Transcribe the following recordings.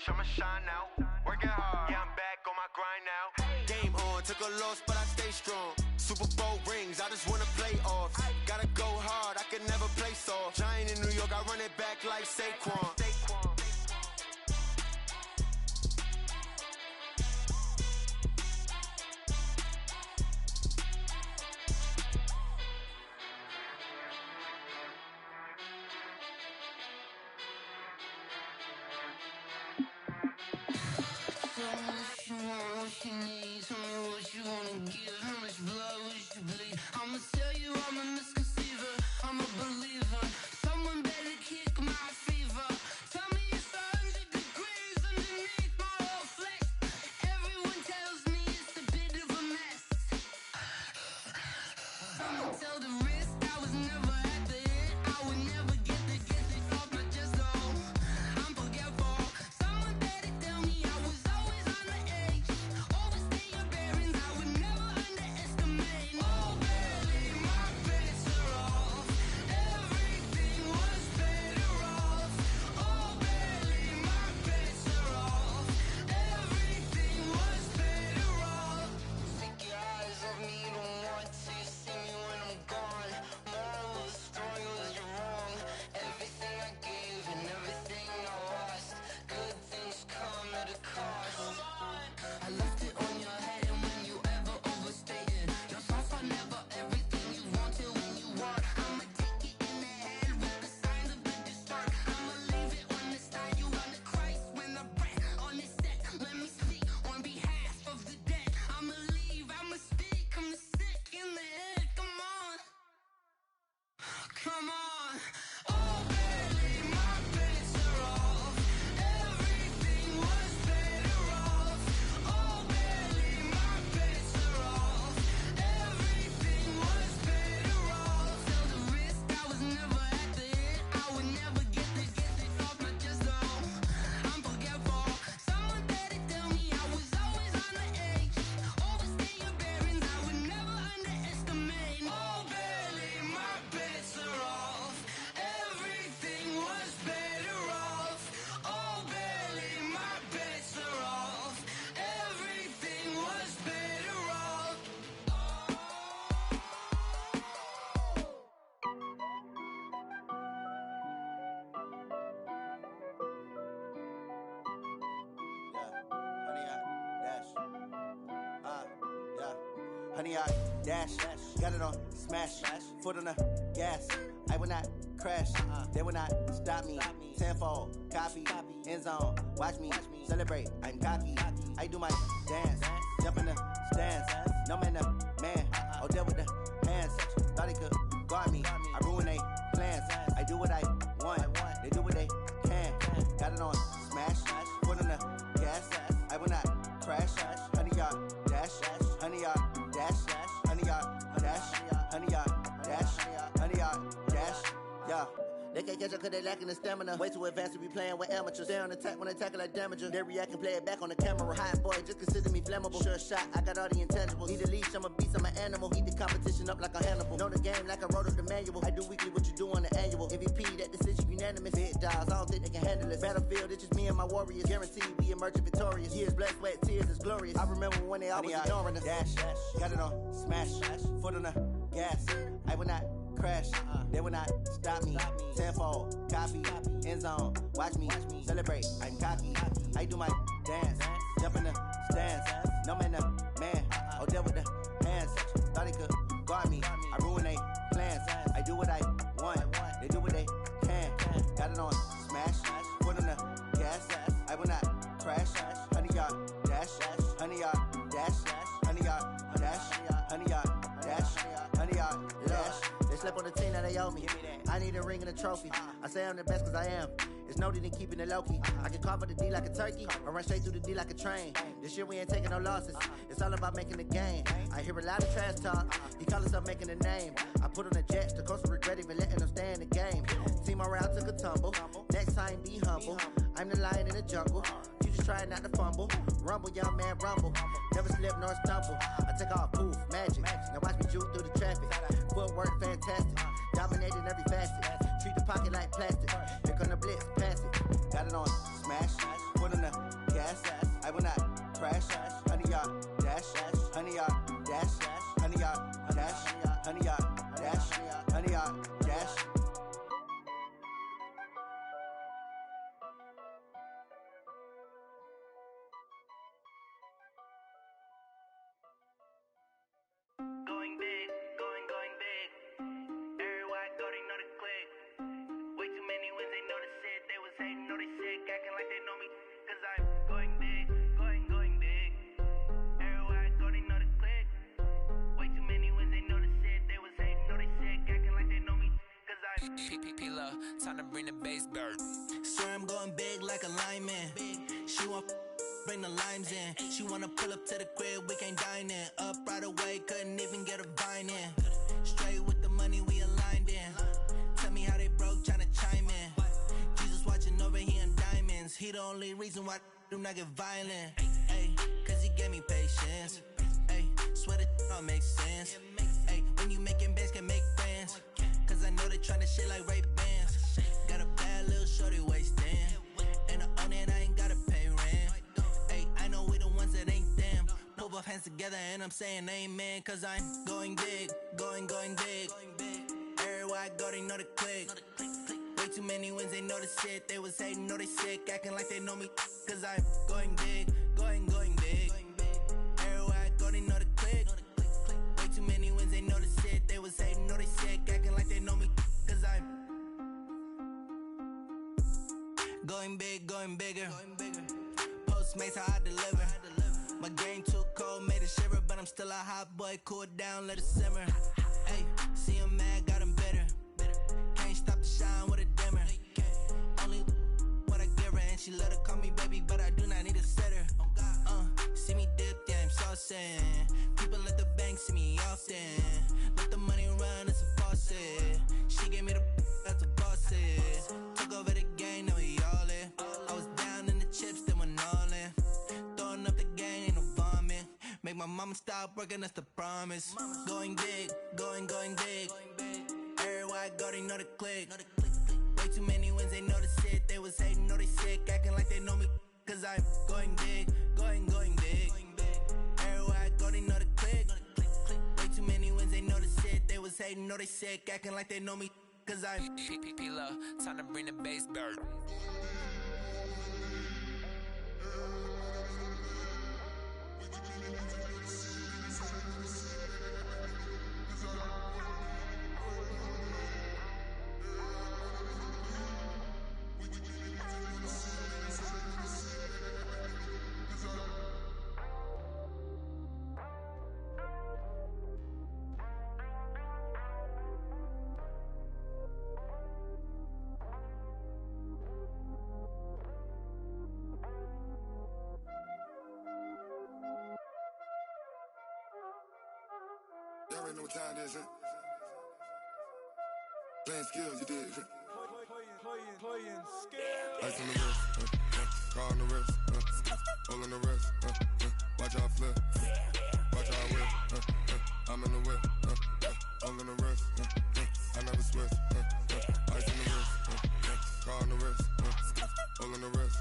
bitch, I'ma shine now. Working hard, yeah, I'm back on my grind now. Game on, took a loss, but I stay strong. Super Bowl rings, I just wanna play off. Gotta go hard, I can never play soft. Giant in New York, I run it back like Saquon. What you need, tell me what you wanna give. How much blood would you bleed? I'ma tell you I'm a misconceiver, I'm a believer. Someone better kick my fever. Tell me it's 100 degrees underneath my whole flesh. Everyone tells me it's a bit of a mess. I'ma tell the risk I was never at the end. I would never get this off my chest though. I'm forgetful. Someone better tell me I was always on the edge. Overstay your bearings, I would never underestimate. Oh, barely, my bets are off. Everything was better off. Oh, barely, my bets are off. Everything was better off. Take your eyes off me, don't want to see me when I'm gone. Moral of the story was you're wrong. Everything I gave and everything I lost. Good things come at a cost. I left it on your head, and when you ever overstay it, your thoughts are never everything you wanted when you want. I'ma take it in the head with the signs of the distort. I'ma leave it on the side. You run the Christ when the breath on this set. Let me speak on behalf of the dead. I'ma leave, I'ma speak. I'm sick in the head. Come on, come on. Oh, barely, my bets are off. Everything was better off. Oh, barely, my bets are off. Everything was better off. Tell the risk I was never at the end. I would never get this off my chest though. I'm forgetful. Someone better tell me I was always on the edge. Overstay your bearings, I would never underestimate. Oh, barely, my bets are off. Everything was better off. Oh, barely, my bets are off. Everything was better off. Honey, I dash, got it on smash, foot on the gas. I will not crash, they will not stop me. Tenfold, copy, end zone, watch me celebrate. I'm cocky, I do my dance, jump in the stands. No man, the man, oh, there with the hands. Thought he could guard me, I ruin they plans. I do what I want, they do what they can. Got it on smash, foot on the gas. I will not crash, honey, y'all dash, honey, y'all dash, honey, y'all dash, honey, y'all dash, honey, y'all dash, yeah. They can't catch up cause they lacking the stamina. Way too advanced to be playing with amateurs. Stay on attack when they tackle like damager. They react and play it back on the camera. Hot boy, just consider me flammable. Sure shot, I got all the intangibles. Need a leash, I'm a beast, I'm an animal. Eat the competition up like a Hannibal. Know the game like I wrote up the manual. I do weekly what you do on the annual. MVP, that decision unanimous. Big dogs, I don't think they can handle it. Battlefield, it's just me and my warriors. Guaranteed we emerge victorious. Years, blood, sweat, tears, is glorious. I remember when they always ignoring us. Dash, got it on smash, foot on the gas. I will not crash, they will not stop me. Tenfold, copy, end zone, watch me celebrate. I'm cocky, I do my dance, jump in the stands. No man, the man, oh, there with the hands. Thought he could guard me, I ruin they plans. I do what I want, they do what they can. Got it on smash, foot on the gas. I will not crash, honey, y'all dash, honey, y'all dash, honey, y'all dash, honey, y'all dash, honey, y'all dash. They slept on the team that they owe me. I need a ring and a trophy. I say I'm the best cause I am. It's no need in keeping it low key. I can carve up the D like a turkey, or run straight through the D like a train. This year we ain't taking no losses. It's all about making the game. I hear a lot of trash talk. He call himself making a name. I put on the Jets, the coach will regret even letting them stay in the game. Team morale took a tumble. Next time be humble. I'm the lion in the jungle. You just try not to fumble. Rumble, young man, rumble. Never slip nor stumble. I take off, poof, magic. Now watch me juke through the traffic. Footwork fantastic. Dominating every facet. Treat the pocket like plastic. Here come the blitz, pass it. Got it on smash. Put in the gas. I will not crash. 100 yard dash. 100 yard dash. 100 yard dash. 100 yard dash. 100 yard dash. Going big, going big. Everywhere I go, they know the click. Way too many wins, they know the shit. They was hating, know they sick, acting like they know me. Cause I'm going big, going big. Everywhere I go, they know the click. Way too many wins, they know the shit. They was hating, know they sick, acting like they know me. Cause I'm P-P-P-Love, time to bring the bass bird. swear I'm going big like a lineman. She want bring the limes in. She wanna pull up to the crib, we can't dine in. Up right away, couldn't even get a vine in. Straight with the money we aligned in. Tell me how they broke, tryna chime in. Jesus watching over here in diamonds. He the only reason why I do not get violent. Ay, cause he gave me patience. Ay, swear that all makes sense. Ay, when you making bands, can make friends. Cause I know they tryna shit like Ray-Bans. Got a bad little shorty wasting. And I own it, I ain't gotta pay rent. Ay, I know we the ones that ain't them. Put both hands together and I'm saying amen. Cause I'm going big, going big. Everywhere I go, they know the click. Way too many wins, they know the shit. They was hating, know they sick, acting like they know me. Cause I'm going big, going big. Everywhere I go, they know the click. Way too many wins, they know the shit. They was hating, know they sick, acting like they know me. Cause I'm going big, going bigger. Postmates, how I deliver. My game too cold, made it shiver. But I'm still a hot boy, cool it down, let it simmer. Hey, see him mad, got him bitter. Can't stop the shine with a dimmer. Only what I give her, and she let her call me baby, but I do not need a sitter. See me dip, yeah, I'm saucing. People at the bank see me often. Let the money run, it's a faucet. She gave me the that's a boss it. Took over the game, now we all in. I was down in the chips, then went all in. Throwing up the gang, ain't no vomit. Make my mama stop working, that's the promise. Going big, going big. Everywhere I go, they know the click. Way too many wins, they know the shit. They was hating, know they sick, acting like they know me. Cause I'm going big, going big. Everywhere I go, they know the click. Way too many wins, they know the shit. They was hating, know they sick, acting like they know me. Cause I'm P-P-P-Love, time to bring the bass bird. Y'all already know what time it is, huh? Playing skills, you did, huh? Playing skills. Ice on the wrist, car on the wrist, hole on the wrist, watch how I flip, watch how I whip, I'm in the whip, hole on the wrist, I never switch, ice on the wrist, car on the wrist, hole on the wrist,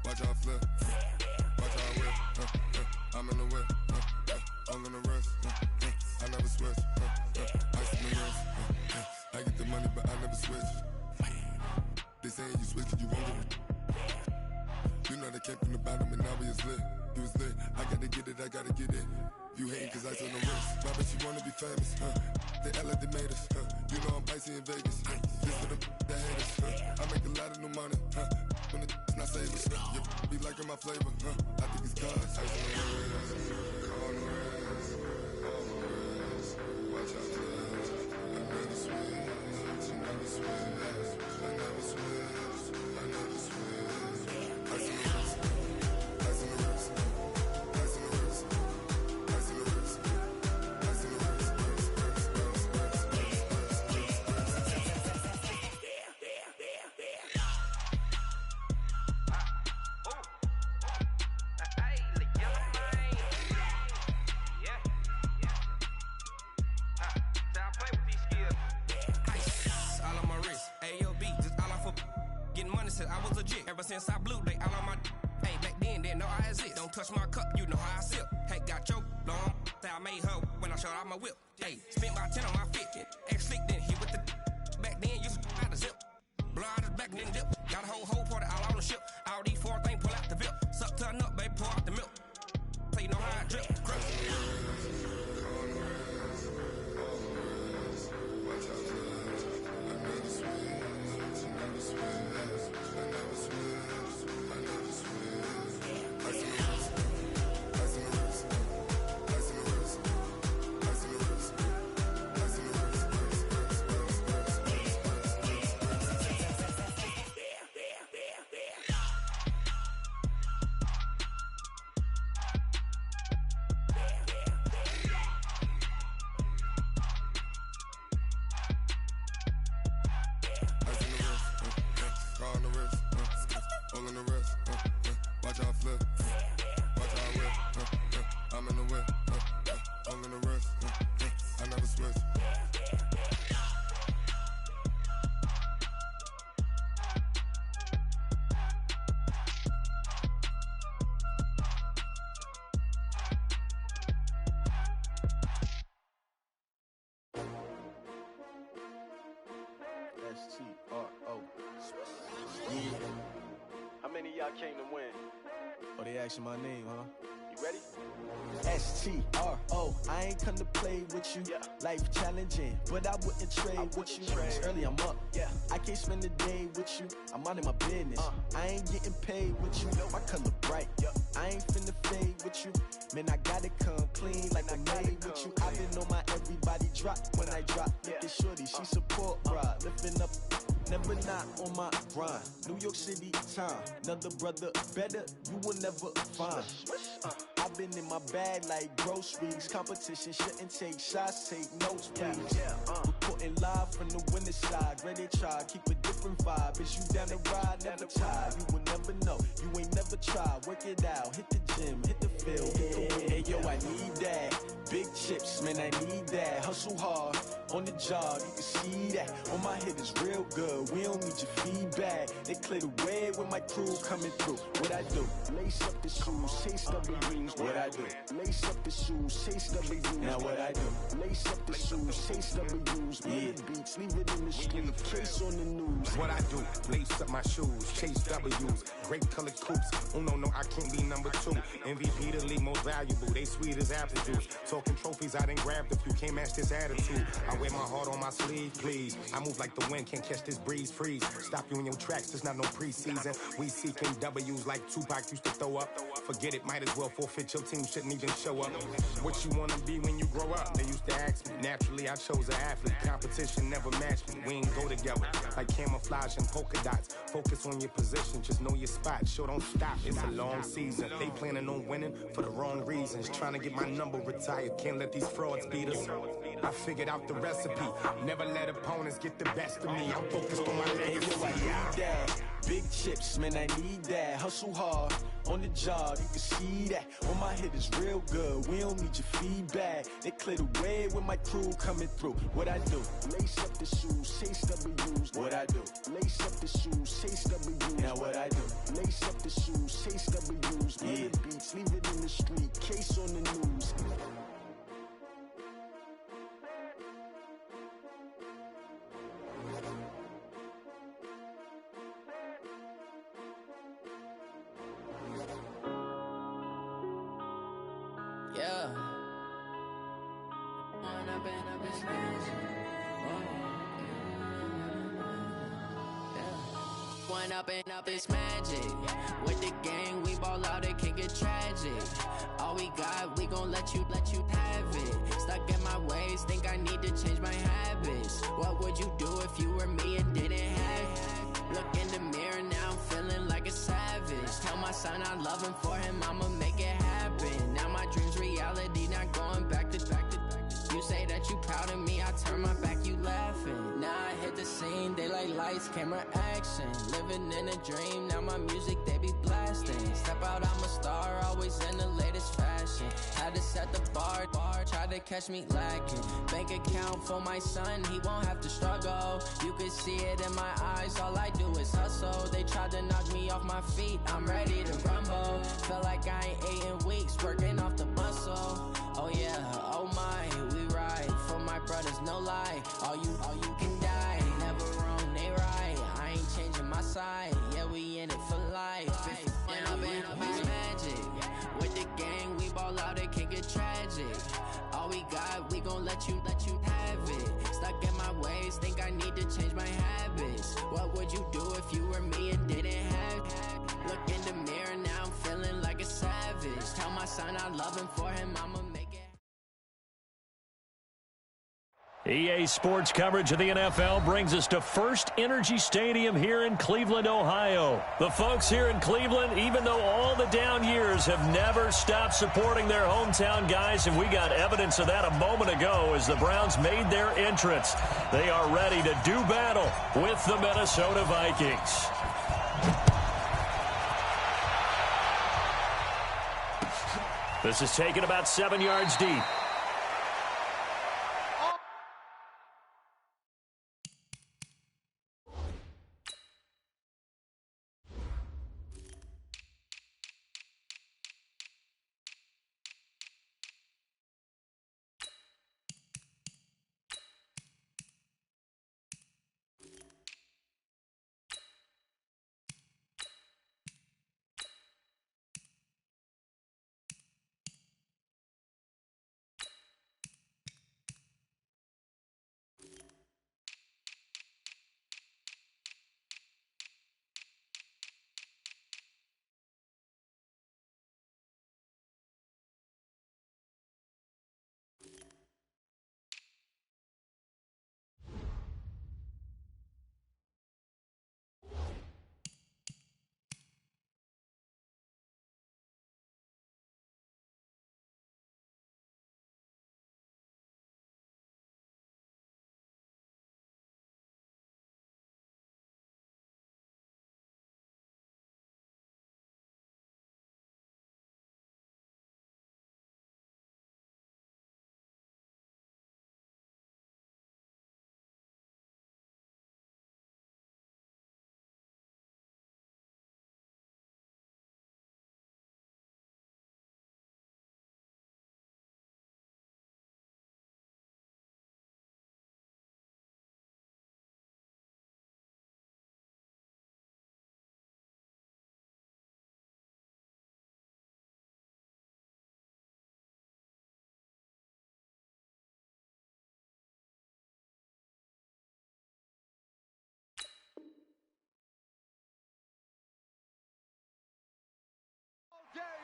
watch how I flip, watch how I whip, I'm in the whip, hole on the wrist, I never switch, ice on the wrist, I get the money but I never switch. They saying you switch, you won't get it. You know they came from the bottom and now we is lit. You was lit, I gotta get it, I gotta get it. You hating cause I on the wrist. My bitch, you wanna be famous, They act like they made us, You know I'm icy in Vegas, This for the that hate us, I make a lot of new money, When it's not savers, you be liking my flavor, I think it's cause ice on the wrist, on the wrist, on the wrist. Watch out, please. I never switch, I never switch. I never switch, I never switch. Ice on the wrist, ice on the wrist, ice on the wrist, ice on the wrist, ice on the wrist, Ever since I blew, they all on my. Hey, back then in, then know I exist. Don't touch my cup, you know how I sip. Hey, got your long, I made her when I showed out my whip. Hey, spent about 10 on my fit. Ex-slick, then hit with the back then, used to out the zip. Blow out his back, then dip. Got a whole party all on the ship. All these four things, pull out the VIP. Suck to a nut, baby, pour out the milk. So you know how I drip. S-T-R-O. Yeah. How many of y'all came to win? Oh, they asking my name, huh? You ready? S-T-R-O. I ain't come to play with you. Yeah. Life challenging, but I wouldn't trade with you. It's early, I'm up. Yeah. I can't spend the day with you. I'm minding my business. I ain't getting paid with you. My color bright. Yep. I ain't finna fade with you. Man, I gotta come clean like I made with you. I've been on my everybody drop when I drop. Look at shorty, she support ride. Lifting up, never not on my grind. New York City time, another brother better, you will never find. I've been in my bag like groceries. Competition shouldn't take shots, take notes, please. Reporting live from the winning side. Ready to try, keep a different vibe. Is you down the ride, never tired. You will never know, you ain't never tried. Work it out, hit the gym, hit the field, hit the wind. Hey yo, I need that. Big chips, man, I need that. Hustle hard, on the job, you can see that. On my head is real good, we don't need your feedback. They clear the way with my crew coming through. What I do? Lace up the shoes, chase W's. What I do? Lace up the shoes, chase W's. Now what I do? Lace up the shoes, chase W's. Yeah, beats, leave it in the street, case on the news. What I do? Lace up my shoes, chase W's. Great colored coops. Oh no, I can't be number 2. MVP the league most valuable. They sweet as apple juice. Talking trophies, I didn't grab the few. Can't match this attitude. I wear my heart on my sleeve, please. I move like the wind, can't catch this breeze, freeze. Stop you in your tracks, there's not no preseason. We seeking W's like Tupac used to throw up. Forget it, might as well forfeit. Your team shouldn't even show up. What you wanna be when you grow up? They used to ask me. Naturally, I chose an athlete. Competition never matched me. We ain't go together like camouflage and polka dots. Focus on your position, just know your spot. Show don't stop, it's a long season. They planning on winning for the wrong reasons. Trying to get my number retired, can't let these frauds beat us. I figured out the recipe. Never let opponents get the best of me. I'm focused on my legacy. I need that. Big chips, man, I need that. Hustle hard, on the job, you can see that. On my head is real good, we don't need your feedback. They clear the way with my crew coming through. What I do? Lace up the shoes, chase W's. What I do? Lace up the shoes, chase W's. Now what I do? Lace up the shoes, chase W's. Yeah, beats, leave it in the street, case on the news. Yeah. One up and up is magic. With the gang, we ball out, it can get tragic. All we got, we gon' let you have it. Stuck in my ways, think I need to change my habits. What would you do if you were me and didn't have it? Look in the mirror, now I'm feeling like a savage. Tell my son I love him, for him I'ma make it happen. Now my dream's reality, not going back to. You say that you proud of me, I turn my back, you laughing. Now I hit the scene, they like lights, camera, action. Living in a dream, now my music, they be blasting. Step out, I'm a star, always in the latest fashion. Had to set the bar, try tried to catch me lacking. Bank account for my son, he won't have to struggle. You can see it in my eyes, all I do is hustle. They tried to knock me off my feet, I'm ready to rumble. Felt like I ain't ate in weeks, working off the muscle. Oh yeah, oh my, we ride for my brothers, no lie. All you can die, never wrong, they right. I ain't changing my side, yeah, we in it for life. And I've been magic. With the gang, we ball out, it can get tragic. All we got, we gon' let you have it. Stuck in my ways, think I need to change my habits. What would you do if you were me and didn't have it? Look in the mirror, now I'm feeling like a savage. Tell my son I love him, for him I'ma make it. EA Sports coverage of the NFL brings us to First Energy Stadium here in Cleveland, Ohio. The folks here in Cleveland, even though all the down years, have never stopped supporting their hometown guys, and we got evidence of that a moment ago as the Browns made their entrance. They are ready to do battle with the Minnesota Vikings. This is taken about 7 yards deep.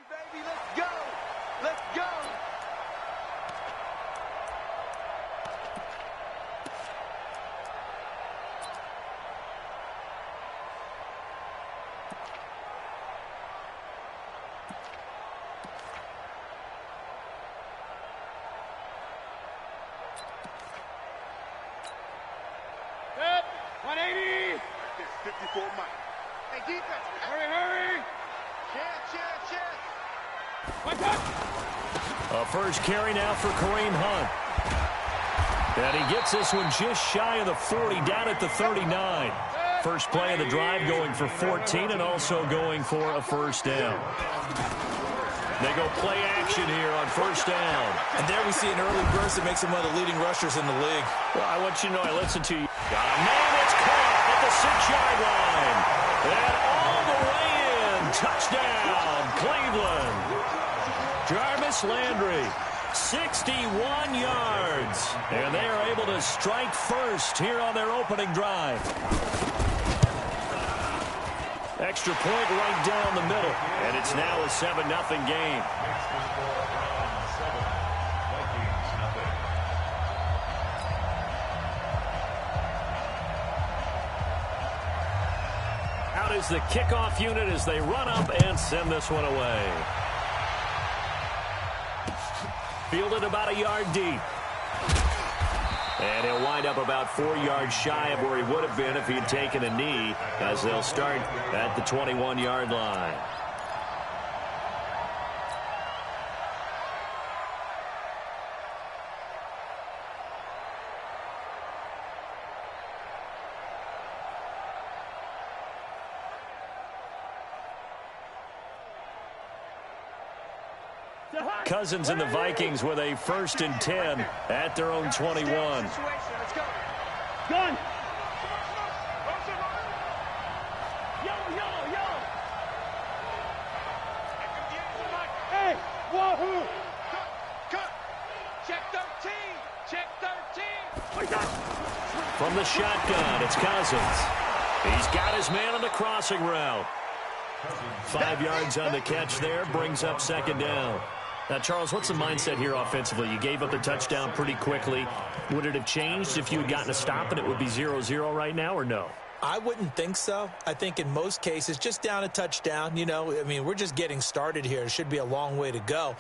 Baby, let's go! Let's go! Hit! 180! 54 Mike. Hey, defense! Hurry, hurry! Chance! A first carry now for Kareem Hunt. And he gets this one just shy of the 40, down at the 39. First play of the drive, going for 14 and also going for a first down. They go play action here on first down. And there we see an early burst that makes him one of the leading rushers in the league. Well, I want you to know I listened to you. Man, it's caught at the 6-yard line. And all the way in. Touchdown, Cleveland. Jarvis Landry, 61 yards. And they are able to strike first here on their opening drive. Extra point right down the middle. And it's now a 7-0 game. Out is the kickoff unit as they run up and send this one away. Fielded about a yard deep. And he'll wind up about 4 yards shy of where he would have been if he had taken a knee, as they'll start at the 21-yard line. Cousins and the Vikings with a 1st and 10 at their own 21. Let's go. Gun. Hey, wahoo! Cut. Check 13. Check 13. From the shotgun, it's Cousins. He's got his man on the crossing route. 5 yards on the catch there, brings up 2nd down. Now, Charles, what's the mindset here offensively? You gave up the touchdown pretty quickly. Would it have changed if you had gotten a stop and it would be 0-0 right now, or no? I wouldn't think so. I think in most cases, just down a touchdown, we're just getting started here. It should be a long way to go.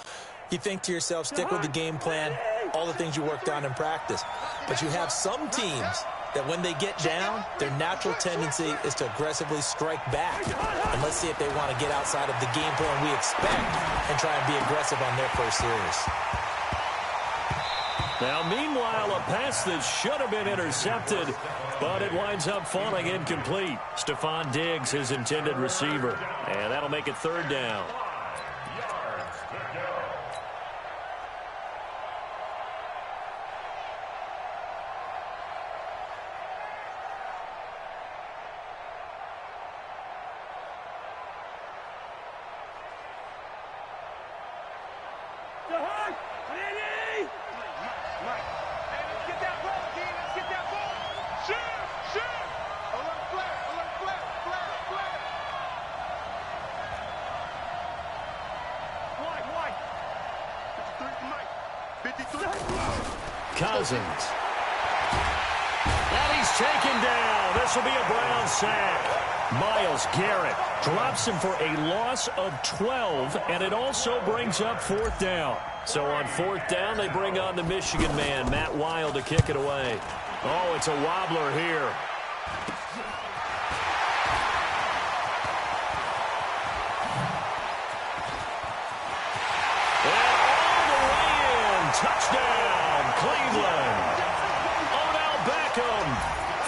You think to yourself, stick with the game plan, all the things you worked on in practice. But you have some teams that when they get down, their natural tendency is to aggressively strike back. And let's see if they want to get outside of the game plan we expect and try and be aggressive on their first series. Now, meanwhile, a pass that should have been intercepted, but it winds up falling incomplete. Stephon Diggs, his intended receiver. And that'll make it 3rd down. Cousins. And he's taken down. This will be a Brown sack. Myles Garrett drops him for a loss of 12, and it also brings up 4th down. So on 4th down, they bring on the Michigan man, Matt Wild, to kick it away. Oh, it's a wobbler here. Touchdown, Cleveland. Odell Beckham,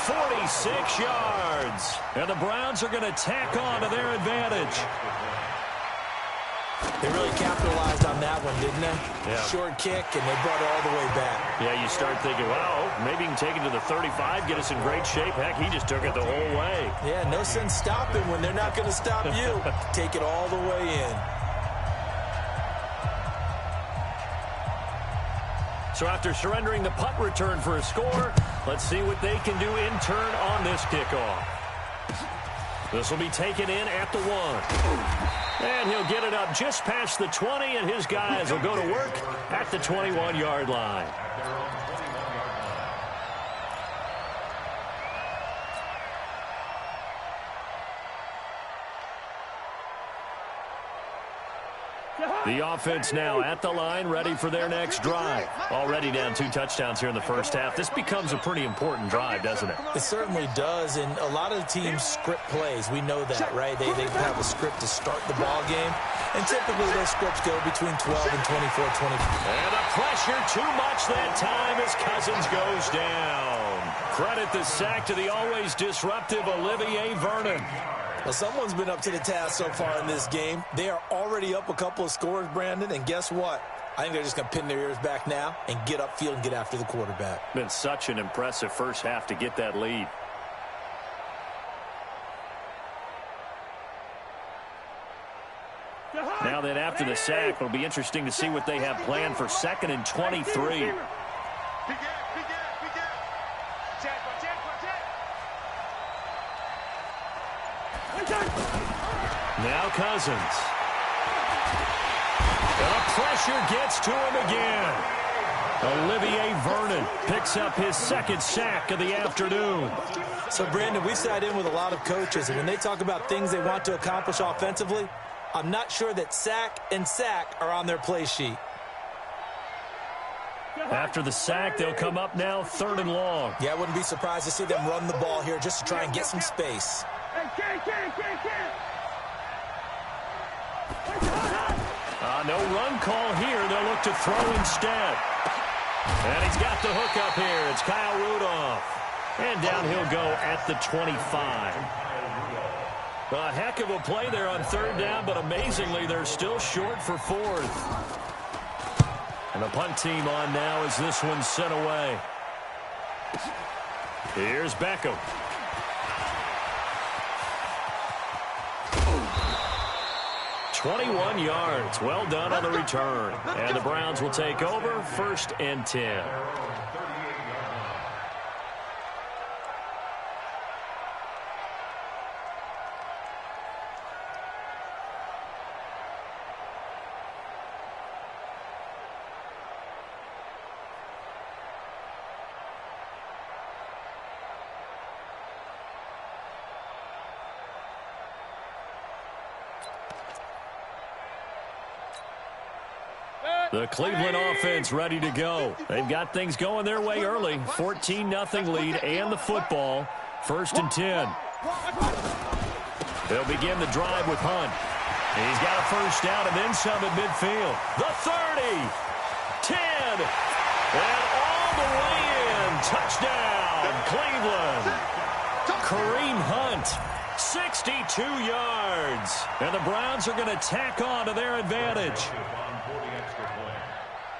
46 yards. And the Browns are going to tack on to their advantage. They really capitalized on that one, didn't they? Yeah. Short kick, and they brought it all the way back. Yeah, you start thinking, well, maybe you can take it to the 35, get us in great shape. Heck, he just took it the whole way. Yeah, no sense stopping when they're not going to stop you. Take it all the way in. So after surrendering the punt return for a score, let's see what they can do in turn on this kickoff. This will be taken in at the 1. And he'll get it up just past the 20, and his guys will go to work at the 21-yard line. The offense now at the line, ready for their next drive. Already down 2 touchdowns here in the first half. This becomes a pretty important drive, doesn't it? It certainly does, and a lot of the teams script plays. We know that, right? They have a script to start the ball game, and typically those scripts go between 12 and 24, 24. And the pressure too much that time as Cousins goes down. Credit the sack to the always disruptive Olivier Vernon. Well, someone's been up to the task so far in this game. They are already up a couple of scores, Brandon, and guess what? I think they're just going to pin their ears back now and get upfield and get after the quarterback. Been such an impressive first half to get that lead. Now that after the sack, it'll be interesting to see what they have planned for 2nd and 23. Now Cousins. The pressure gets to him again. Olivier Vernon picks up his 2nd sack of the afternoon. So, Brandon, we've sat in with a lot of coaches, and when they talk about things they want to accomplish offensively, I'm not sure that sack and sack are on their play sheet. After the sack, they'll come up now 3rd and long. Yeah, I wouldn't be surprised to see them run the ball here just to try and get some space. No run call here. They'll look to throw instead. And he's got the hook up here. It's Kyle Rudolph. And down he'll go at the 25. A heck of a play there on 3rd down, but amazingly, they're still short for 4th. And the punt team on now as this one's sent away. Here's Beckham. "21 yards. Well done on the return. And the Browns will take over 1st and 10. The Cleveland offense ready to go. They've got things going their way early. 14-0 lead and the football. 1st and 10. They'll begin the drive with Hunt. He's got a first down and then some at midfield. The 30. 10. And all the way in. Touchdown, Cleveland. Kareem Hunt. 62 yards. And the Browns are going to tack on to their advantage.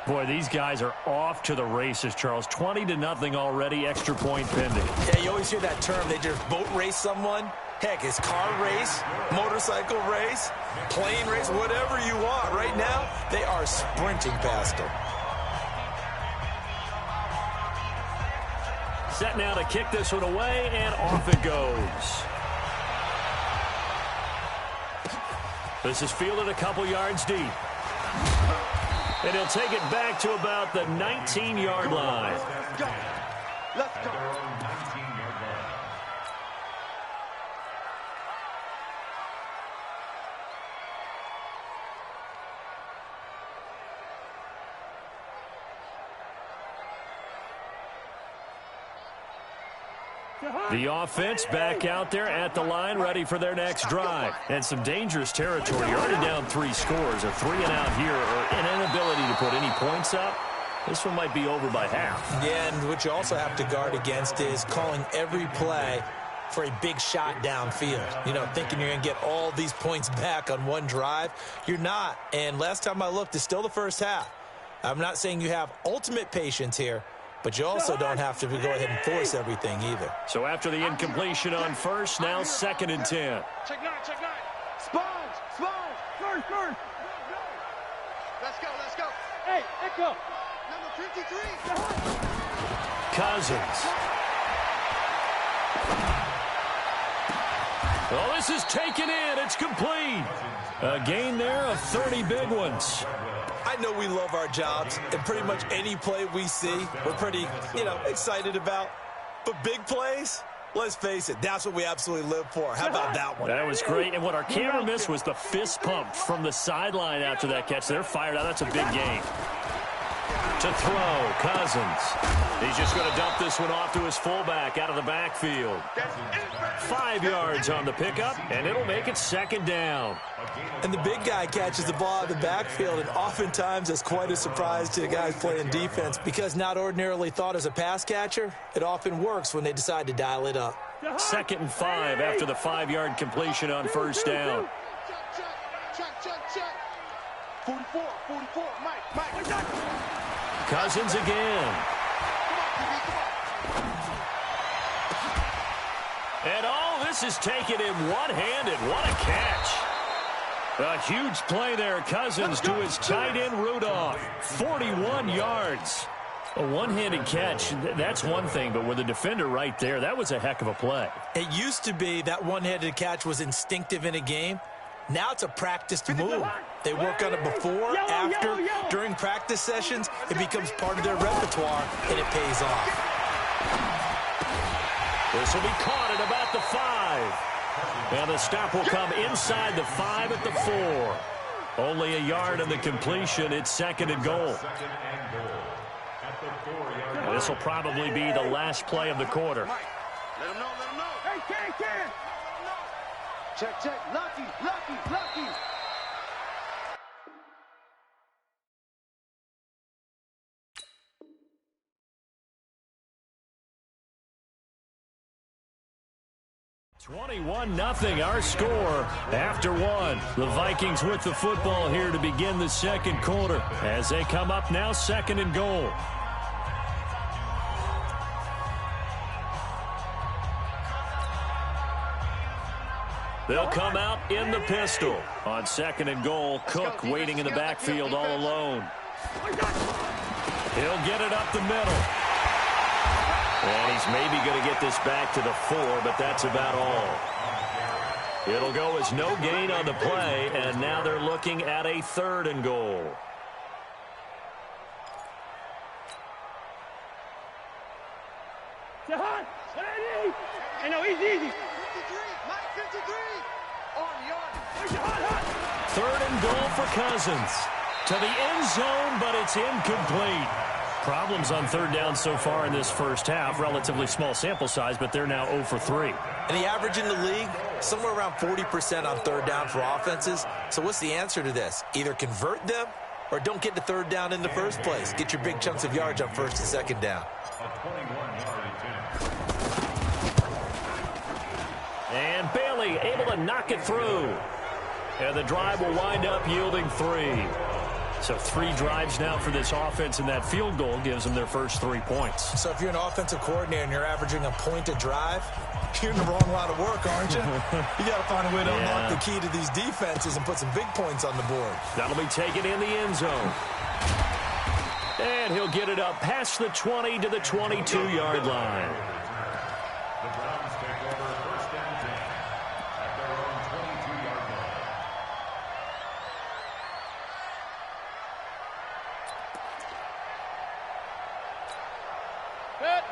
Boy, these guys are off to the races, Charles. 20-0 already, extra point pending. Yeah, you always hear that term. They just boat race someone. Heck, it's car race, motorcycle race, plane race, whatever you want. Right now, they are sprinting past them. Set now to kick this one away, and off it goes. This is fielded a couple yards deep. And he'll take it back to about the 19-yard line. Let's go. Let's go. The offense back out there at the line, ready for their next drive. And some dangerous territory. You're already down 3 scores. A 3-and-out here, or an inability to put any points up. This one might be over by half. Yeah, and what you also have to guard against is calling every play for a big shot downfield. You know, thinking you're going to get all these points back on one drive. You're not. And last time I looked, it's still the first half. I'm not saying you have ultimate patience here, but you also don't have to go ahead and force everything either. So after the incompletion on first, now 2nd and 10. Check 9, check 9. Sponge. First. Let's go. Hey, Echo. Number 53. Cousins. Well, this is taken in. It's complete. A gain there of 30 big ones. I know we love our jobs, and pretty much any play we see, we're pretty, excited about. But big plays, let's face it, that's what we absolutely live for. How about that one? That was great. And what our camera missed was the fist pump from the sideline after that catch. They're fired out. That's a big gain. To throw, Cousins. He's just going to dump this one off to his fullback out of the backfield. 5 yards on the pickup, and it'll make it 2nd down. And the big guy catches the ball out of the backfield, and oftentimes it's quite a surprise to the guys playing defense because not ordinarily thought as a pass catcher, it often works when they decide to dial it up. 2nd and 5 after the 5-yard completion on first down. Check. 44, Mike. Cousins again. And this is taken in one-handed. What a catch. A huge play there. Cousins to his tight end, Rudolph. 41 yards. A one-handed catch, that's one thing, but with a defender right there, that was a heck of a play. It used to be that one-handed catch was instinctive in a game. Now it's a practiced move. They work on it before, after, during practice sessions. It becomes part of their repertoire, and it pays off. This will be caught at about the 5. And the stop will come inside the 5 at the 4. Only a yard on the completion. It's 2nd and goal. And this will probably be the last play of the quarter. Let him know. Hey, Ken. Check. Lucky. 21-0 our score after one. The Vikings with the football here to begin the second quarter as they come up now 2nd and goal. They'll come out in the pistol. On 2nd and goal, Cook waiting in the backfield all alone. He'll get it up the middle. And he's maybe going to get this back to the 4, but that's about all. It'll go as no gain on the play, and now they're looking at a 3rd and goal. I know, easy. 3rd and goal for Cousins. To the end zone, but it's incomplete. Problems on 3rd down so far in this first half. Relatively small sample size, but they're now 0 for 3. And the average in the league, somewhere around 40% on 3rd down for offenses. So what's the answer to this? Either convert them or don't get to 3rd down in the first place. Get your big chunks of yards on 1st and 2nd down. And Bailey able to knock it through. And the drive will wind up yielding 3. So 3 drives now for this offense, and that field goal gives them their first 3 points. So if you're an offensive coordinator and you're averaging a point a drive, you're in the wrong line of work, aren't you? You got to find a way to unlock the key to these defenses and put some big points on the board. That'll be taken in the end zone. And he'll get it up past the 20 to the 22-yard line. The Browns take over 1st and 10 at their own 22-yard line.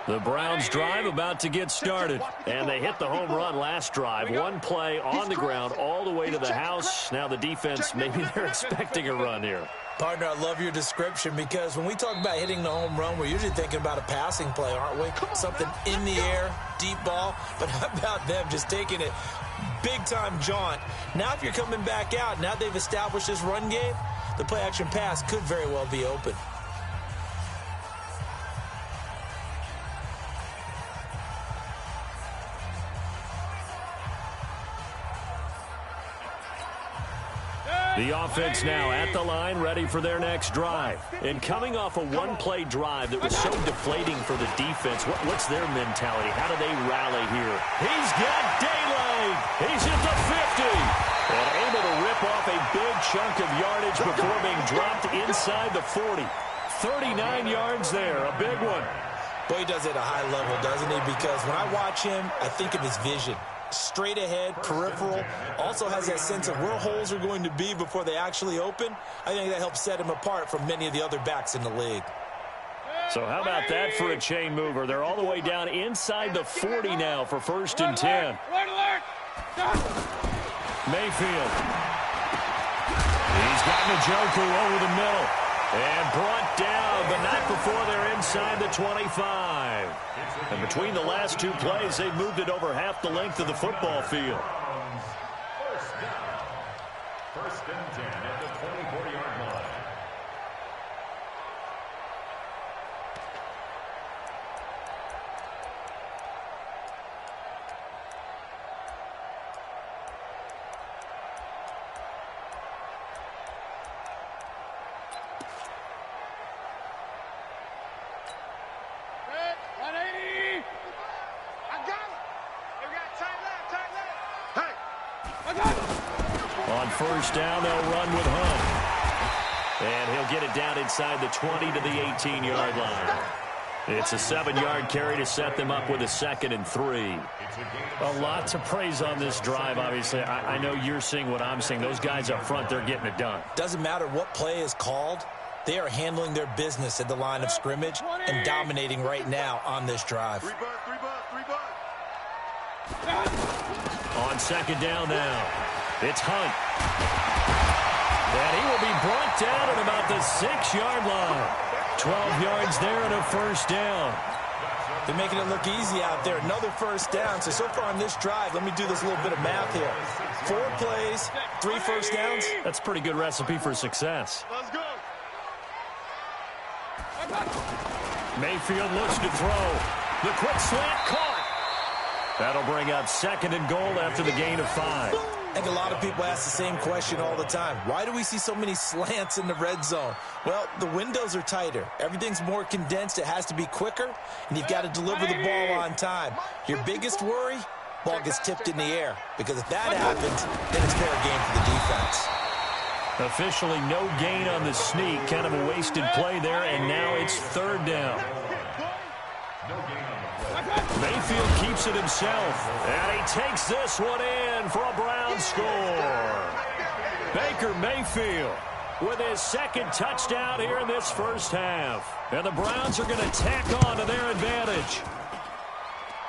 The Browns drive about to get started, and they hit the home run last drive. One play on the ground all the way to the house. Now the defense, maybe they're expecting a run here. Partner, I love your description because when we talk about hitting the home run, we're usually thinking about a passing play, aren't we? Something in the air, deep ball. But how about them just taking it big-time jaunt? Now if you're coming back out, now they've established this run game, the play-action pass could very well be open. The offense now at the line, ready for their next drive. And coming off a one-play drive that was so deflating for the defense, what's their mentality? How do they rally here? He's got daylight. He's at the 50. And able to rip off a big chunk of yardage before being dropped inside the 40. 39 yards there, a big one. Boy, he does it at a high level, doesn't he? Because when I watch him, I think of his vision. Straight ahead, peripheral, also has that sense of where holes are going to be before they actually open. I think that helps set him apart from many of the other backs in the league. So how about that for a chain mover? They're all the way down inside the 40 now for 1st and 10. Mayfield. He's got Njoku over the middle. And brought down, but not before they're inside the 25. And between the last 2 plays, they've moved it over half the length of the football field. 1st and 10 at the 24-yard line. On 1st down, they'll run with Hunt. And he'll get it down inside the 20 to the 18-yard line. It's a 7-yard carry to set them up with a 2nd and 3. A lot to praise on this drive, obviously. I know you're seeing what I'm seeing. Those guys up front, they're getting it done. Doesn't matter what play is called. They are handling their business at the line of scrimmage and dominating right now on this drive. Three bud. On 2nd down now, it's Hunt. And he will be brought down at about the 6-yard line. 12 yards there and a 1st down. They're making it look easy out there. Another 1st down. So far on this drive, let me do this little bit of math here. 4 plays, 3 1st downs. That's a pretty good recipe for success. Let's go. Mayfield looks to throw. The quick slant caught. That'll bring up 2nd and goal after the gain of 5. I think a lot of people ask the same question all the time. Why do we see so many slants in the red zone? Well, the windows are tighter. Everything's more condensed. It has to be quicker, and you've got to deliver the ball on time. Your biggest worry? Ball gets tipped in the air, because if that happens, then it's fair game for the defense. Officially no gain on the sneak. Kind of a wasted play there, and now it's 3rd down. Mayfield keeps it himself, and he takes this one in for a Browns score. Baker Mayfield with his 2nd touchdown here in this first half. And the Browns are going to tack on to their advantage.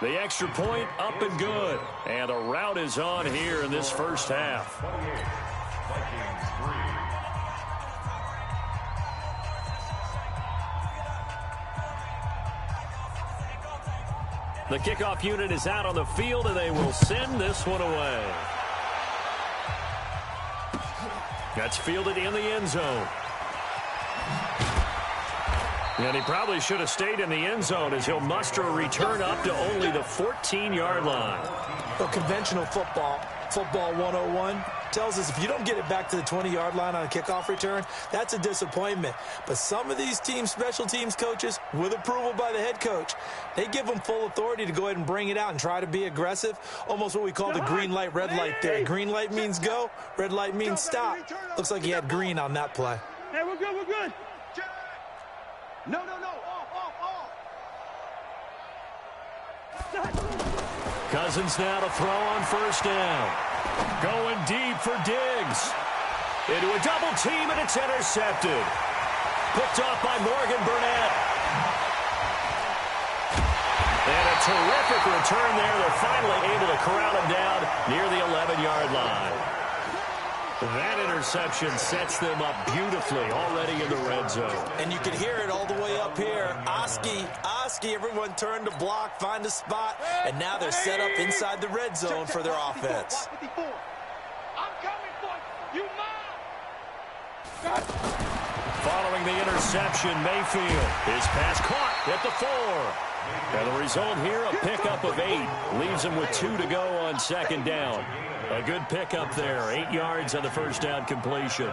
The extra point up and good. And the rout is on here in this first half. The kickoff unit is out on the field, and they will send this one away. That's fielded in the end zone. And he probably should have stayed in the end zone as he'll muster a return up to only the 14-yard line. Well, conventional football 101, tells us if you don't get it back to the 20-yard line on a kickoff return, that's a disappointment. But some of these teams, special teams coaches, with approval by the head coach, they give them full authority to go ahead and bring it out and try to be aggressive. Almost what we call the green light, red light there. Green light means go, red light means stop. Looks like he had green on that play. Hey, we're good, we're good. No, off. Cousins now to throw on 1st down. Going deep for Diggs. Into a double team, and it's intercepted. Picked off by Morgan Burnett. And a terrific return there. They're finally able to corral him down near the 11-yard line. That interception sets them up beautifully already in the red zone. And you can hear it all the way up here. Oski, everyone turned to block, find a spot, and now they're set up inside the red zone for their offense. I'm coming for you, Following the interception, Mayfield. His pass caught at the 4. And the result here, a pickup of 8. Leaves him with 2 to go on 2nd down. A good pickup there. 8 yards on the 1st down completion.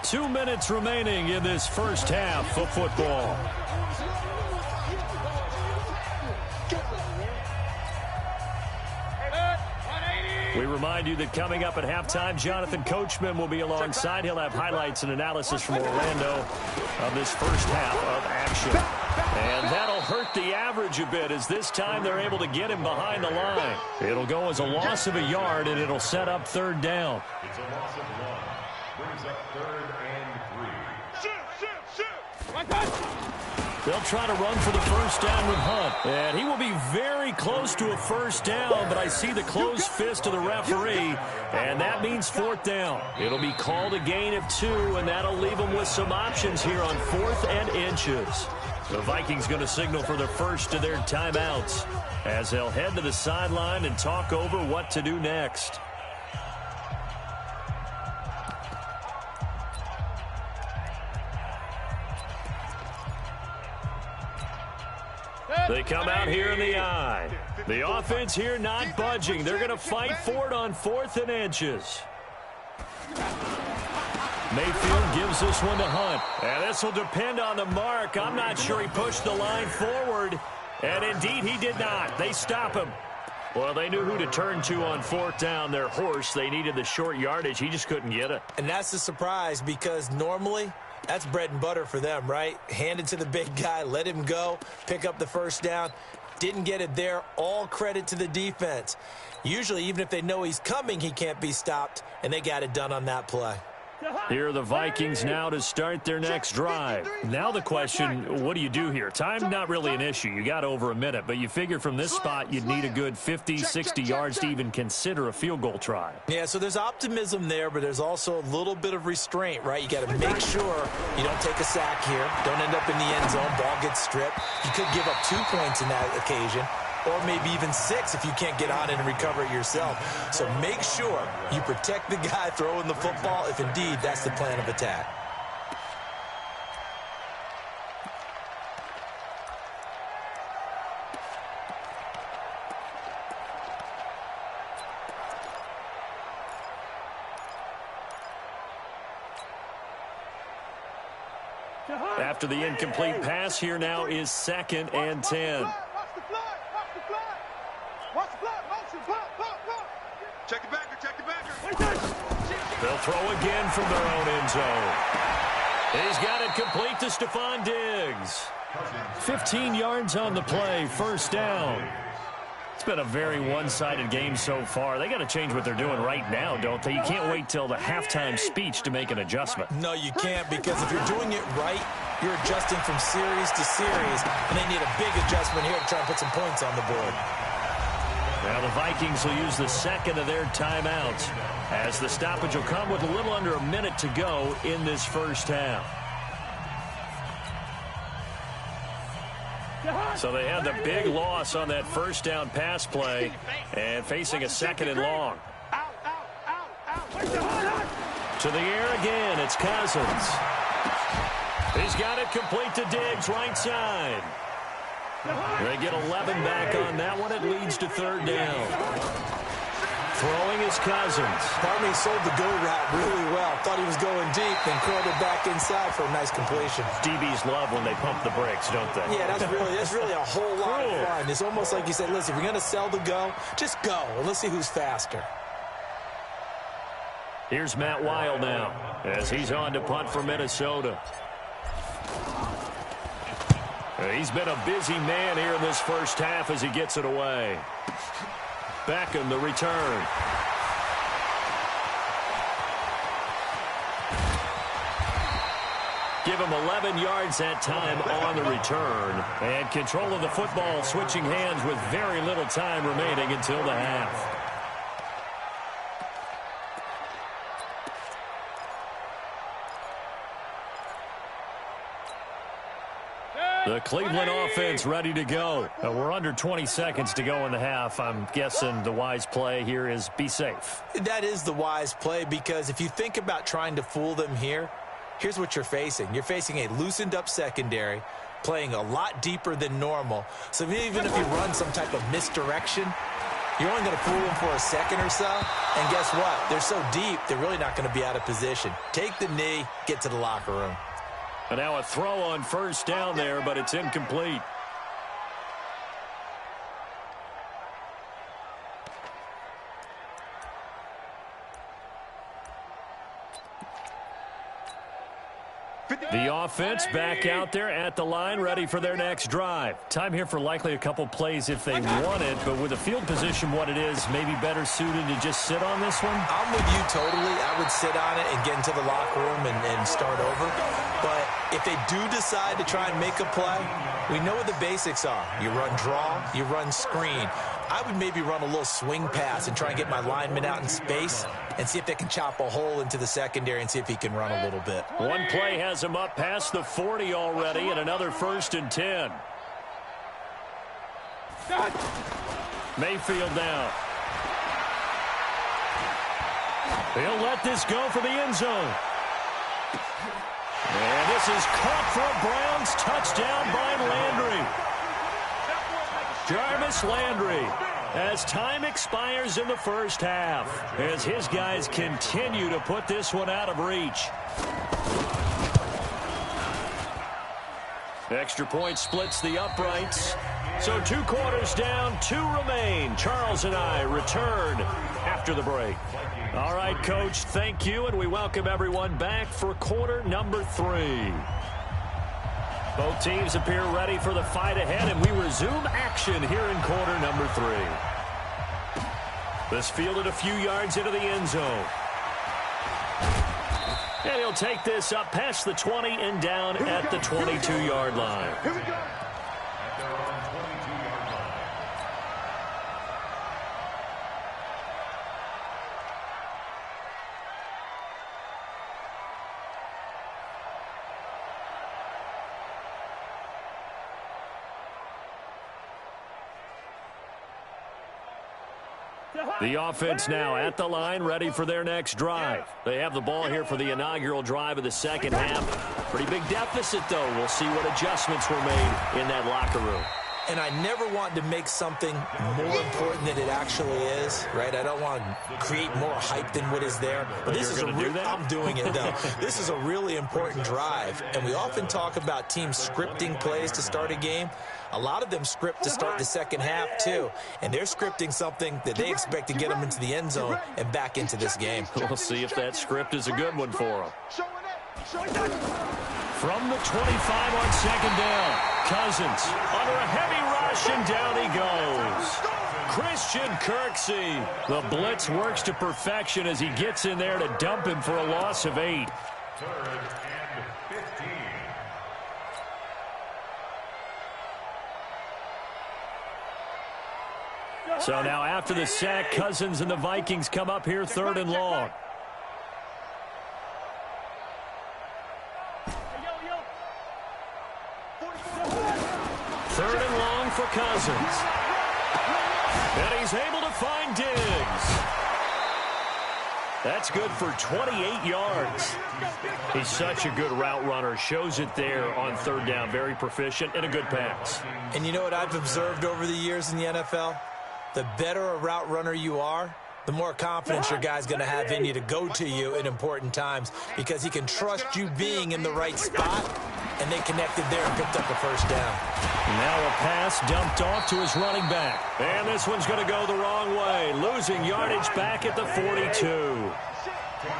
Two minutes remaining in this first half of football. We remind you that coming up at halftime, Jonathan Coachman will be alongside. He'll have highlights and analysis from Orlando of this first half of action. And that'll hurt the average a bit as this time they're able to get him behind the line. It'll go as a loss of a yard, and it'll set up 3rd down. It's a loss of 1. Brings up 3rd and 3. Shoot. They'll try to run for the 1st down with Hunt. And he will be very close to a 1st down, but I see the closed fist of the referee, and that means 4th down. It'll be called a gain of 2, and that'll leave them with some options here on 4th and inches. The Vikings going to signal for the first of their timeouts as they'll head to the sideline and talk over what to do next. They come out here in the eye. The offense here not budging. They're going to fight for it on 4th and inches. Mayfield gives this one to Hunt. And this will depend on the mark. I'm not sure he pushed the line forward. And indeed, he did not. They stop him. Well, they knew who to turn to on 4th down. Their horse, they needed the short yardage. He just couldn't get it. And that's a surprise because normally that's bread and butter for them, right? Hand it to the big guy, let him go, pick up the 1st down. Didn't get it there. All credit to the defense. Usually, even if they know he's coming, he can't be stopped, and they got it done on that play. Here are the Vikings now to start their next drive. Now the question, what do you do here? Time not really an issue. You got over a minute, but you figure from this spot you'd need a good 50, 60 yards to even consider a field goal try. Yeah, so there's optimism there, but there's also a little bit of restraint, right? You got to make sure you don't take a sack here. Don't end up in the end zone. Ball gets stripped. You could give up 2 points in that occasion, or maybe even 6 if you can't get on it and recover it yourself. So make sure you protect the guy throwing the football if indeed that's the plan of attack. After the incomplete pass, here now is 2nd and 10. Watch the flag. Watch the flag. Watch the flag. Motion. Block. Check the backer. Check the backer. They'll throw again from their own end zone. He's got it complete to Stephon Diggs. 15 yards on the play, 1st down. It's been a very one-sided game so far. They got to change what they're doing right now, don't they? You can't wait till the halftime speech to make an adjustment. No, you can't, because if you're doing it right, you're adjusting from series to series, and they need a big adjustment here to try and put some points on the board. Now the Vikings will use the 2nd of their timeouts, as the stoppage will come with a little under a minute to go in this 1st half. So they had the big loss on that 1st down pass play and facing a 2nd and long. To the air again, it's Cousins. He's got it complete to Diggs, right side. They get 11 back on that one. It leads to 3rd down. Throwing is Cousins. Barney sold the go route really well. Thought he was going deep, then curled it back inside for a nice completion. DBs love when they pump the brakes, don't they? Yeah, that's really a whole lot of fun. It's almost like you said, listen, if you're going to sell the go, just go, and let's see who's faster. Here's Matt Weil now, as he's on to punt for Minnesota. He's been a busy man here in this 1st half as he gets it away. Beckham, the return. Give him 11 yards that time on the return. And control of the football switching hands with very little time remaining until the half. The Cleveland offense ready to go. We're under 20 seconds to go in the half. I'm guessing the wise play here is be safe. That is the wise play, because if you think about trying to fool them here, here's what you're facing. You're facing a loosened up secondary, playing a lot deeper than normal. So even if you run some type of misdirection, you're only going to fool them for a second or so. And guess what? They're so deep, they're really not going to be out of position. Take the knee, get to the locker room. And now a throw on 1st down there, but it's incomplete. The offense back out there at the line, ready for their next drive. Time here for likely a couple plays if they want it, but with the field position what it is, maybe better suited to just sit on this one? I'm with you totally. I would sit on it and get into the locker room and start over. But if they do decide to try and make a play, we know what the basics are. You run draw, you run screen. I would maybe run a little swing pass and try and get my lineman out in space and see if they can chop a hole into the secondary and see if he can run a little bit. One play has him up past the 40 already, and another 1st and 10. Mayfield down. He'll let this go for the end zone. And this is caught for a Browns touchdown by Landry. Jarvis Landry, as time expires in the 1st half, as his guys continue to put this one out of reach. Extra point splits the uprights. So 2 quarters down, 2 remain. Charles and I return after the break. All right, Coach, thank you, and we welcome everyone back for quarter number 3. Both teams appear ready for the fight ahead, and we resume action here in quarter number 3. This fielded a few yards into the end zone. And he'll take this up past the 20 and down at the 22-yard line. Here we go. The offense now at the line, ready for their next drive. They have the ball here for the inaugural drive of the 2nd half. Pretty big deficit, though. We'll see what adjustments were made in that locker room. And I never want to make something more important than it actually is, right? I don't want to create more hype than what is there. But this is I'm doing it, though. This is a really important drive. And we often talk about teams scripting plays to start a game. A lot of them script to start the second half, too. And they're scripting something that they expect to get them into the end zone and back into this game. We'll see if that script is a good one for them. From the 25 on second down, Cousins under a heavy rush, and down he goes. Christian Kirksey. The blitz works to perfection as he gets in there to dump him for a loss of 8. Third and 15. So now after the sack, Cousins and the Vikings come up here 3rd and long. Third and long for Cousins. And he's able to find Diggs. That's good for 28 yards. He's such a good route runner. Shows it there on 3rd down. Very proficient and a good pass. And you know what I've observed over the years in the NFL? The better a route runner you are, the more confidence your guy's going to have in you to go to you at important times because he can trust you being in the right spot, and they connected there and picked up the first down. Now a pass dumped off to his running back. And this one's going to go the wrong way, losing yardage back at the 42.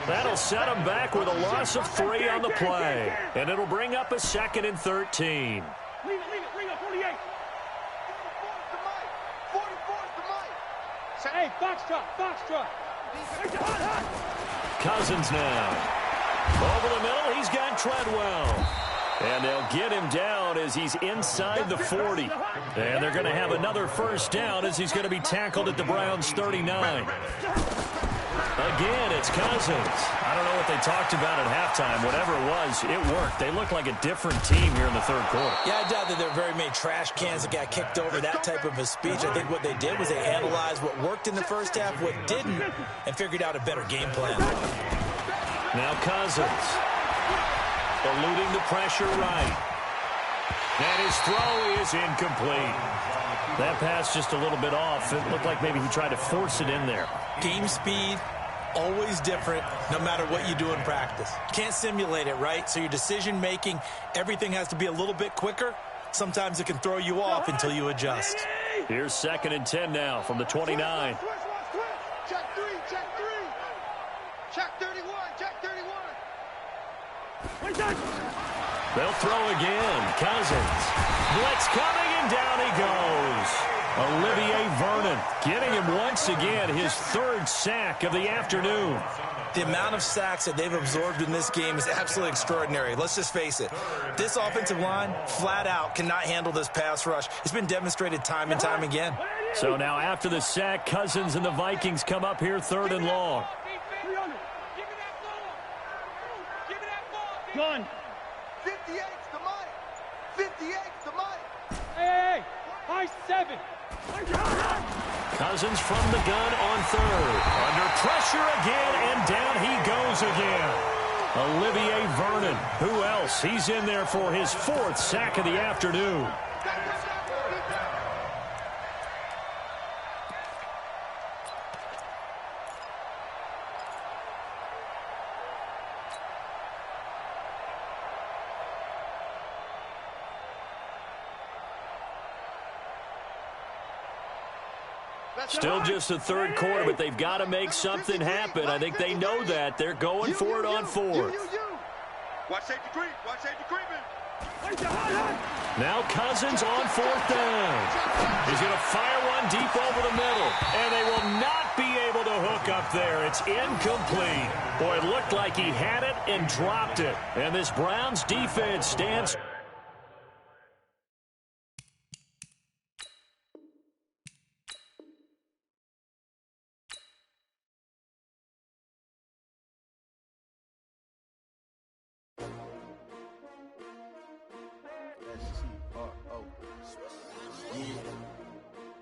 That'll set him back with a loss of 3 on the play. And it'll bring up a 2nd and 13. Leave it, 48. Hey, Foxtrot. Cousins now. Over the middle, he's got Treadwell. And they'll get him down as he's inside the 40. And they're going to have another first down as he's going to be tackled at the Browns' 39. Again, it's Cousins. I don't know what they talked about at halftime. Whatever it was, it worked. They look like a different team here in the 3rd quarter. Yeah, I doubt that there are very many trash cans that got kicked over, that type of a speech. I think what they did was they analyzed what worked in the first half, what didn't, and figured out a better game plan. Now Cousins, eluding the pressure right. And his throw is incomplete. That pass just a little bit off. It looked like maybe he tried to force it in there. Game speed, always different, no matter what you do in practice. You can't simulate it, right? So your decision-making, everything has to be a little bit quicker. Sometimes it can throw you off until you adjust. Here's 2nd and 10 now from the 29. Check 3. Check 31. Check 31. They'll throw again. Cousins. Blitz coming, and down he goes. Olivier Vernon getting him once again his 3rd sack of the afternoon. The amount of sacks that they've absorbed in this game is absolutely extraordinary. Let's just face it. This offensive line, flat out, cannot handle this pass rush. It's been demonstrated time and time again. So now after the sack, Cousins and the Vikings come up here 3rd and long. Gun. 58's the money. 58's the money. Hey, high 7. Cousins from the gun on 3rd. Under pressure again, and down he goes again. Olivier Vernon. Who else? He's in there for his 4th sack of the afternoon. Still just the 3rd quarter, but they've got to make something happen. I think they know that. They're going for it on 4th. Watch safety creep. Watch safety creeping. Now Cousins on 4th down. He's going to fire one deep over the middle, and they will not be able to hook up there. It's incomplete. Boy, it looked like he had it and dropped it. And this Browns defense stands.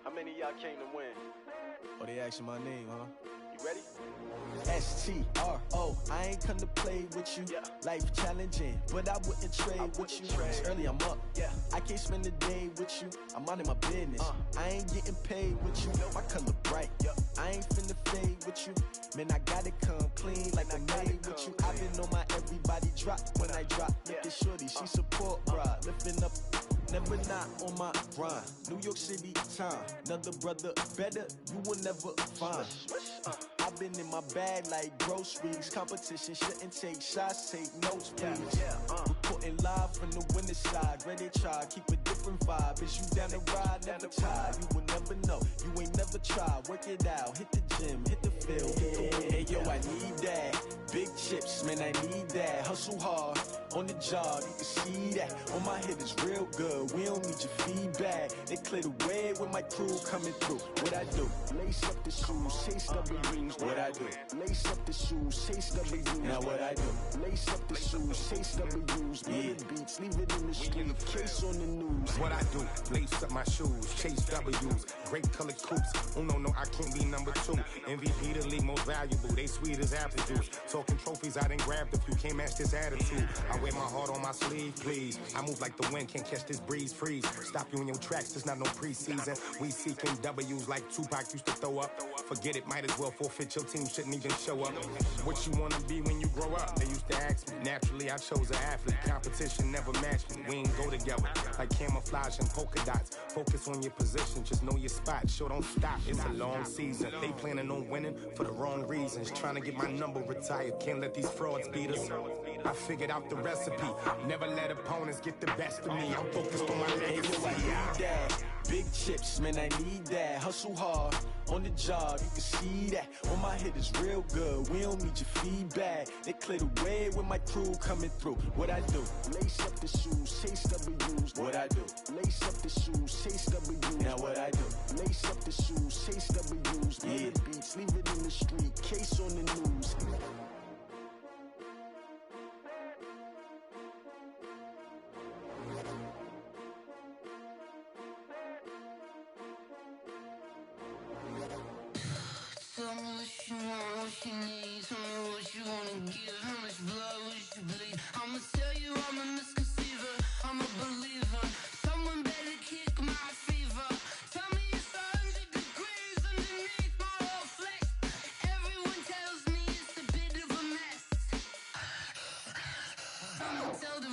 How many of y'all came to win? Oh, they asking my name, huh? You STRO, I ain't come to play with you. Life challenging, but I wouldn't trade with you. It's early, I'm up. I can't spend the day with you. I'm minding my business. I ain't getting paid with you. My color bright. I ain't finna fade with you. Man, I gotta come clean like I made with you. I've been on my everybody drop when I drop. Look at shorty, she support ride. Lifting up, never not on my grind. New York City time, another brother better, you will never find. I've been in my bag like groceries. Competition shouldn't take shots, take notes, please. Reporting live from the winter side. Ready to try, keep a different vibe. Is you down the ride, never tired. You will never know, you ain't never tried. Work it out, hit the gym, hit the field. Hey yo, I need that. Big chips, man, I need that. Hustle hard, on the job, you can see that. On my head is real good, we don't need your feedback. They clear the way with my crew coming through. What I do? Lace up the shoes, chase W's. What I do? Lace up the shoes, chase W's. Now what I do? Lace up the shoes, chase W's. Yeah. Beats, leave it in the street, case on the news. What I do? Lace up my shoes, chase W's. Great colored coops. Oh no, I can't be number 2. MVP the league, most valuable. They sweet as apple juice. Talking trophies, I didn't grab the few. Can't match this attitude. I wear my heart on my sleeve, please. I move like the wind, can't catch this breeze, freeze. Stop you in your tracks, there's not no preseason. We seeking W's like Tupac used to throw up. Forget it, might as well forfeit. Your team shouldn't even show up. What you wanna be when you grow up? They used to ask me. Naturally, I chose an athlete. Competition never matched me. We ain't go together like camouflage and polka dots. Focus on your position, just know your spot. Show don't stop, it's a long season. They planning on winning for the wrong reasons. Trying to get my number retired. Can't let these frauds beat us. I figured out the recipe. Never let opponents get the best of me. I'm focused on my legacy. I need that. Big chips, man, I need that. Hustle hard, on the job, you can see that. On my head is real good, we don't need your feedback. They clear the way with my crew coming through. What I do? Lace up the shoes, chase W's. What I do? Lace up the shoes, chase W's. Now what I do? Lace up the shoes, chase W's. Yeah. Beats, leave it in the street, case on the news. Tell me what you want, what you need. Tell me what you wanna give. How much blood would you bleed? I'ma tell you I'm a misconceiver. I'm a believer. Someone better kick my fever. Tell me it's 100 degrees underneath my whole flesh. Everyone tells me it's a bit of a mess. I'ma tell the